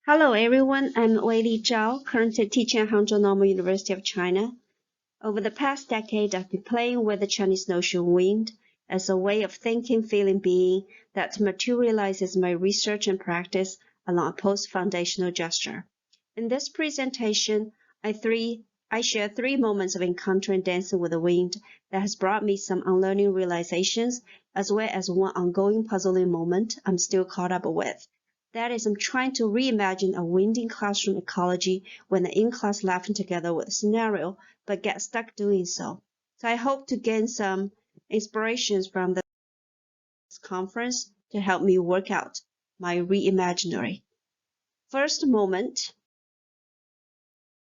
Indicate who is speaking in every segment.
Speaker 1: Hello everyone, I'm Weilizhao, currently teaching at Hangzhou Normal University of China. Over the past decade, I've been playing with the Chinese notion wind as a way of thinking, feeling, being that materializes my research and practice along a post-foundational gesture. In this presentation, I share 3 moments of encountering dancing with the wind that has brought me some unlearning realizations, as well as one ongoing puzzling moment I'm still caught up with. That is, I'm trying to reimagine a wind in classroom ecology when the in-class laughing together with a scenario, but get stuck doing so. So I hope to gain some inspirations from this conference to help me work out my reimaginary. First moment,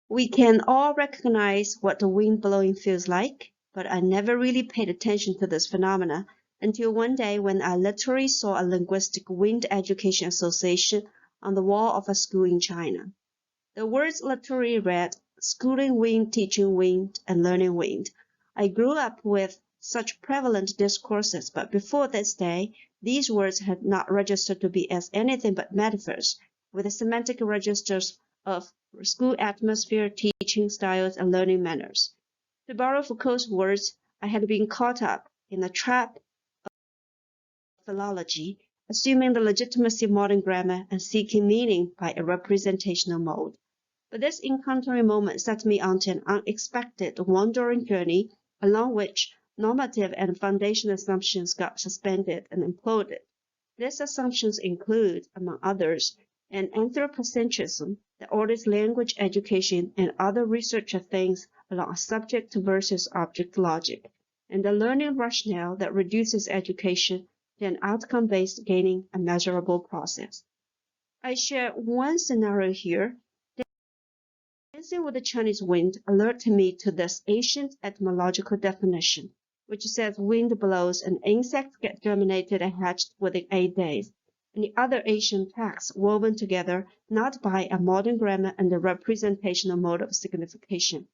Speaker 1: we can all recognize what the wind blowing feels like, but I never really paid attention to this phenomena until one day when I literally saw a linguistic wind education association on the wall of a school in China. The words literally read, schooling wind, teaching wind, and learning wind. I grew up with such prevalent discourses, but before this day, these words had not registered to be as anything but metaphors, with the semantic registers of school atmosphere, teaching styles, and learning manners. To borrow Foucault's words, I had been caught up in the trap of philology, assuming the legitimacy of modern grammar and seeking meaning by a representational mode. But this encountering moment set me onto an unexpected, wandering journey along which normative and foundation assumptions got suspended and imploded. These assumptions include, among others, an anthropocentrism that orders language education and other research of things along a subject versus object logic, and a learning rationale that reduces education to an outcome-based gaining a measurable process. I share one scenario here. Dancing with the Chinese wind alerted me to this ancient etymological definition, which says wind blows and insects get germinated and hatched within 8 days, and the other ancient texts woven together not by a modern grammar and a representational mode of signification.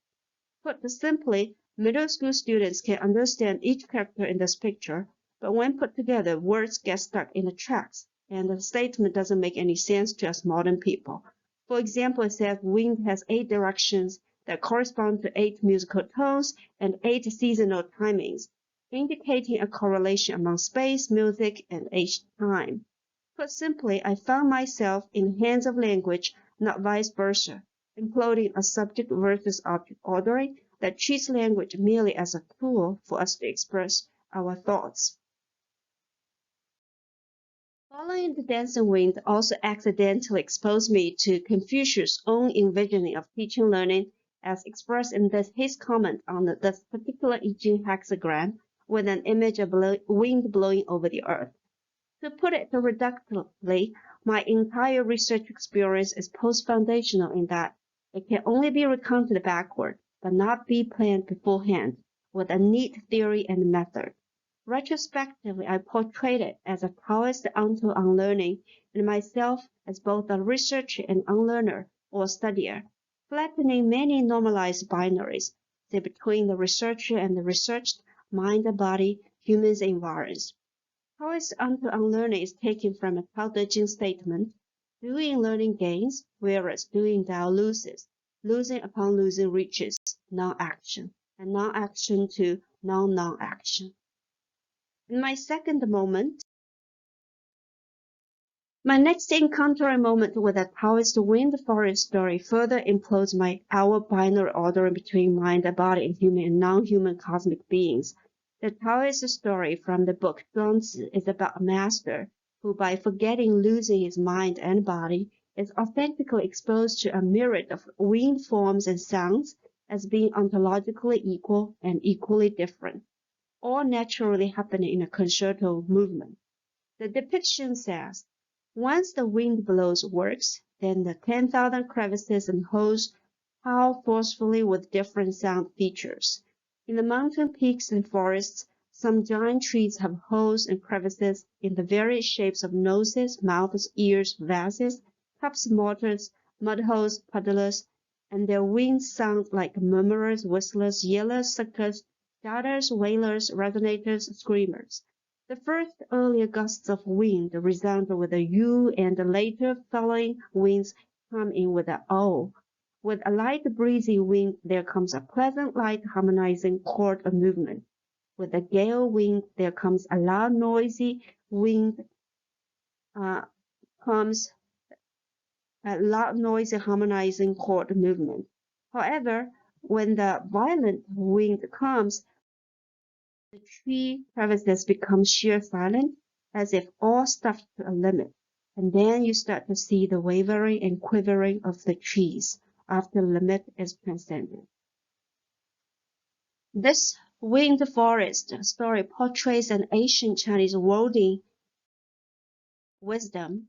Speaker 1: Put simply, middle school students can understand each character in this picture, but when put together, words get stuck in the tracks, and the statement doesn't make any sense to us modern people. For example, it says wind has 8 directions that correspond to 8 musical tones and 8 seasonal timings, indicating a correlation among space, music, and age time. Put simply, I found myself in the hands of language, not vice versa, imploding a subject versus object ordering that treats language merely as a tool for us to express our thoughts. Following the dancing wind also accidentally exposed me to Confucius' own envisioning of teaching learning as expressed in his comment on this particular I Ching hexagram with an image of wind blowing over the earth. To put it reductively, my entire research experience is post-foundational in that it can only be recounted backward, but not be planned beforehand with a neat theory and method. Retrospectively, I portrayed it as a Taoist unto unlearning, and myself as both a researcher and unlearner or studier, flattening many normalized binaries, say between the researcher and the researched, mind and body, humans and environs. Taoist unto unlearning is taken from a Tao Te Ching statement, doing learning gains, whereas doing Tao loses, losing upon losing reaches non-action, and non-action to non-action. In my second moment, my next encountering moment with a Taoist wind forest story further implodes our binary ordering between mind and body and human and non-human cosmic beings. The Taoist story from the book Zhuangzi is about a master who, by forgetting losing his mind and body, is authentically exposed to a myriad of wind forms and sounds as being ontologically equal and equally different, all naturally happening in a concerto movement. The depiction says, once the wind blows works, then the 10,000 crevices and holes howl forcefully with different sound features. In the mountain peaks and forests, some giant trees have holes and crevices in the various shapes of noses, mouths, ears, vases, cups, mortars, mud holes, puddlers, and their wings sound like murmurers, whistlers, yellers, suckers, shouters, wailers, resonators, screamers. The first earlier gusts of wind resound with a U, and the later following winds come in with an O. With a light breezy wind, there comes a pleasant light harmonizing chord of movement. With a gale wind, there comes a loud noisy wind, comes a loud noisy harmonizing chord movement. However, when the violent wind comes, the tree crevices become sheer silent, as if all stuffed to a limit, and then you start to see the wavering and quivering of the trees after the limit is transcended. This winged forest story portrays an ancient Chinese worldly wisdom,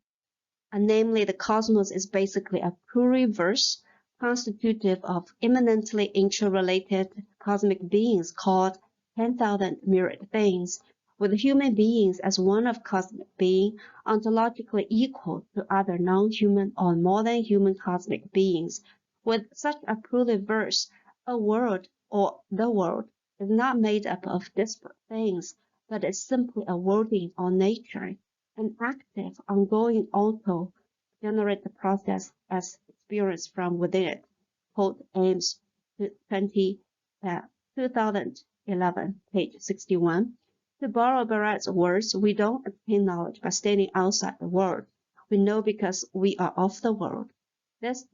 Speaker 1: namely the cosmos is basically a pluriverse constitutive of eminently interrelated cosmic beings called 10,000 myriad beings, with human beings as one of cosmic being ontologically equal to other non-human or more than human cosmic beings. With such a pluriverse, a world or the world is not made up of disparate things, but is simply a worlding or nature, an active, ongoing auto-generate process as experienced from within it. Quote Ames 2011, page 61. To borrow Barrett's words, we don't obtain knowledge by standing outside the world. We know because we are of the world.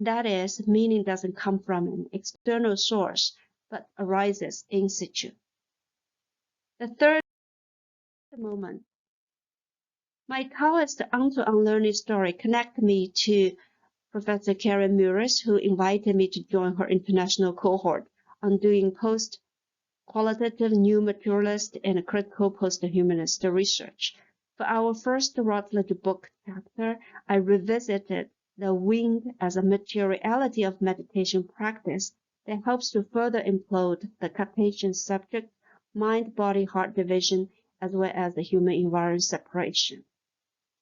Speaker 1: That is, meaning doesn't come from an external source, but arises in situ. The third moment. My Taoist unto learning story connected me to Professor Karen Mures, who invited me to join her international cohort on doing post-qualitative new materialist and critical post-humanist research. For our first Routledge book chapter, I revisited the wind as a materiality of meditation practice that helps to further implode the Cartesian subject, mind-body-heart division, as well as the human-environment separation.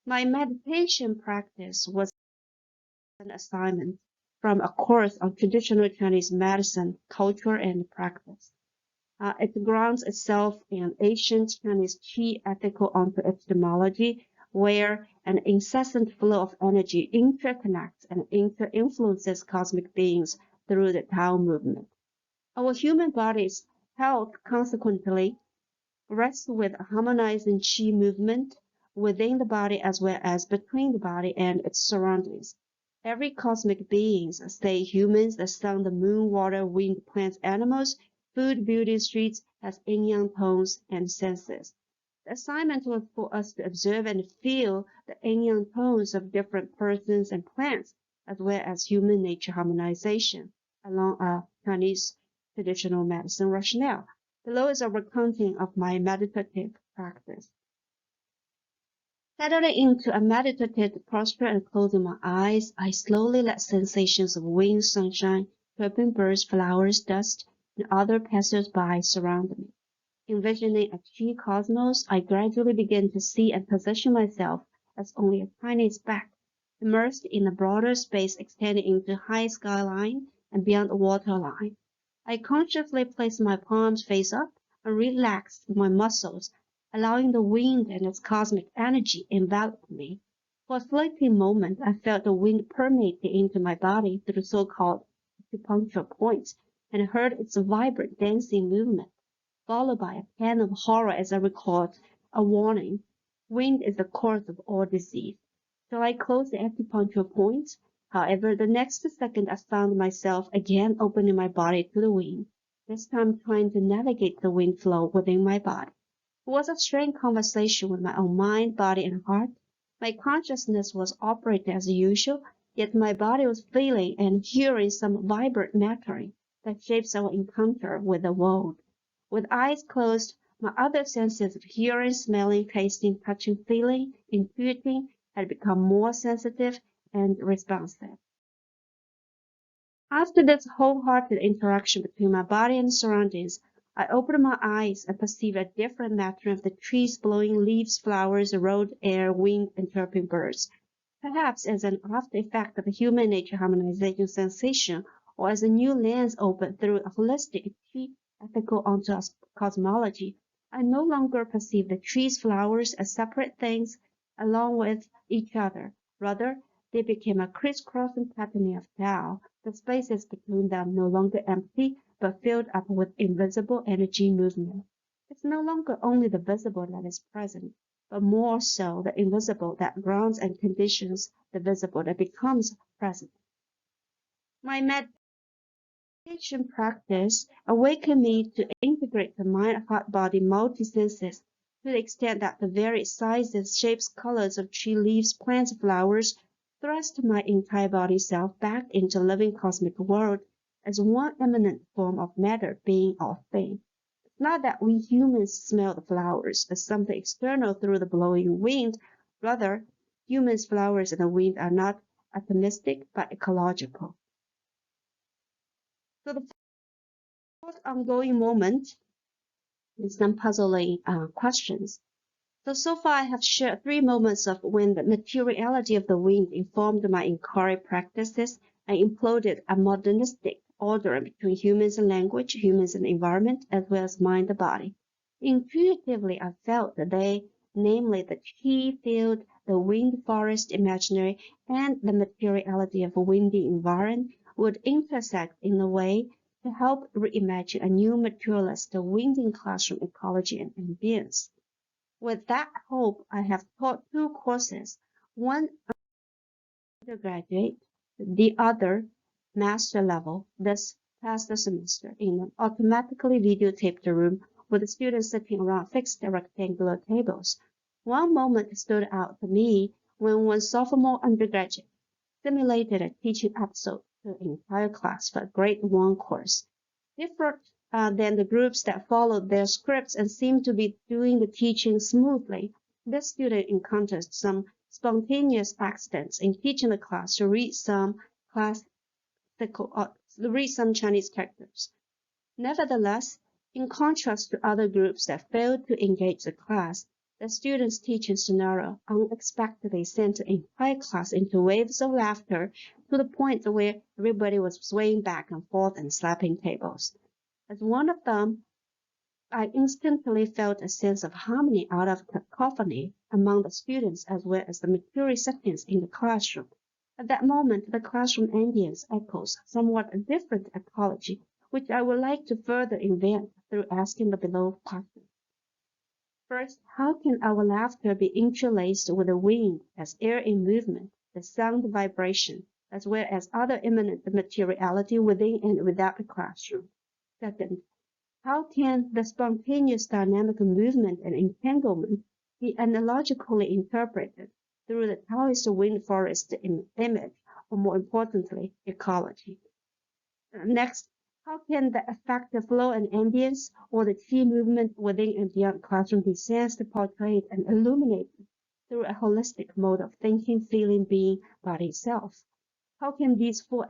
Speaker 1: My meditation practice was an assignment from a course on traditional Chinese medicine, culture, and practice. It grounds itself in ancient Chinese Qi ethical onto epistemology, where an incessant flow of energy interconnects and inter-influences cosmic beings through the Tao movement. Our human body's health, consequently, rests with a harmonizing Qi movement within the body as well as between the body and its surroundings. Every cosmic being, say humans, the sun, the moon, water, wind, plants, animals, food, beauty, streets, has yin-yang tones and senses. The assignment was for us to observe and feel the yin-yang tones of different persons and plants, as well as human nature harmonization, along a Chinese traditional medicine rationale. Below is a recounting of my meditative practice. Settling into a meditative posture and closing my eyes, I slowly let sensations of wind, sunshine, chirping birds, flowers, dust, and other passers-by surround me. Envisioning a Qi cosmos, I gradually began to see and position myself as only a tiny speck, immersed in a broader space extending into high skyline and beyond the waterline. I consciously placed my palms face up and relaxed my muscles, allowing the wind and its cosmic energy envelop me. For a fleeting moment, I felt the wind permeate into my body through so-called acupuncture points and heard its vibrant dancing movement, followed by a pang of horror as I recalled a warning. Wind is the cause of all disease. So I closed the acupuncture points. However, the next second I found myself again opening my body to the wind, this time trying to navigate the wind flow within my body. It was a strange conversation with my own mind, body, and heart. My consciousness was operating as usual, yet my body was feeling and hearing some vibrant mattering that shapes our encounter with the world. With eyes closed, my other senses of hearing, smelling, tasting, touching, feeling, intuiting had become more sensitive and responsive. After this wholehearted interaction between my body and surroundings, I opened my eyes and perceived a different matter of the trees blowing leaves, flowers, road, air, wind, and chirping birds. Perhaps as an after effect of a human nature harmonization sensation, or as a new lens opened through a holistic ethical onto cosmology, I no longer perceive the trees, flowers as separate things along with each other. Rather, they became a crisscrossing pattern of Tao. The spaces between them no longer empty, but filled up with invisible energy movement. It's no longer only the visible that is present, but more so the invisible that grounds and conditions the visible that becomes present. My meditation practice awakened me to integrate the mind, heart, body, multi-senses to the extent that the varied sizes, shapes, colors of tree leaves, plants, flowers thrust my entire body self back into the living cosmic world as one eminent form of matter, being, or thing. It's not that we humans smell the flowers as something external through the blowing wind. Rather, humans, flowers, and the wind are not atomistic but ecological. So the fourth ongoing moment is some puzzling questions. So far I have shared 3 moments of when the materiality of the wind informed my inquiry practices and imploded a modernistic order between humans and language, humans and environment, as well as mind and body. Intuitively, I felt that they, namely the chi field, the wind forest imaginary, and the materiality of a windy environment, would intersect in a way to help reimagine a new materialist winding classroom ecology and ambience. With that hope, I have taught 2 courses, one undergraduate, the other master level, this past semester in an automatically videotaped room with the students sitting around fixed rectangular tables. One moment stood out to me when one sophomore undergraduate simulated a teaching episode to an entire class for a grade 1 course. Different than the groups that followed their scripts and seemed to be doing the teaching smoothly, this student encountered some spontaneous accidents in teaching the class to read some Chinese characters. Nevertheless, in contrast to other groups that failed to engage the class, the student's teaching scenario unexpectedly sent the entire class into waves of laughter to the point where everybody was swaying back and forth and slapping tables. As one of them, I instantly felt a sense of harmony out of cacophony among the students as well as the material settings in the classroom. At that moment, the classroom ambience echoes somewhat a different ecology, which I would like to further invent through asking the below questions. First, how can our laughter be interlaced with the wind as air in movement, the sound vibration, as well as other immanent materiality within and without the classroom? Second, how can the spontaneous dynamic movement and entanglement be analogically interpreted through the Taoist wind forest image, or more importantly, ecology? Next, how can the effective flow and ambience, or the chi movement within and beyond classroom be sensed, portrayed, and illuminated through a holistic mode of thinking, feeling, being, body, self? How can these 4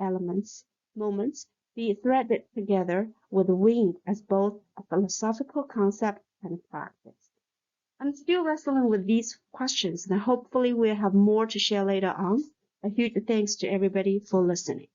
Speaker 1: moments, be threaded together with wind as both a philosophical concept and practice? I'm still wrestling with these questions, and hopefully we'll have more to share later on. A huge thanks to everybody for listening.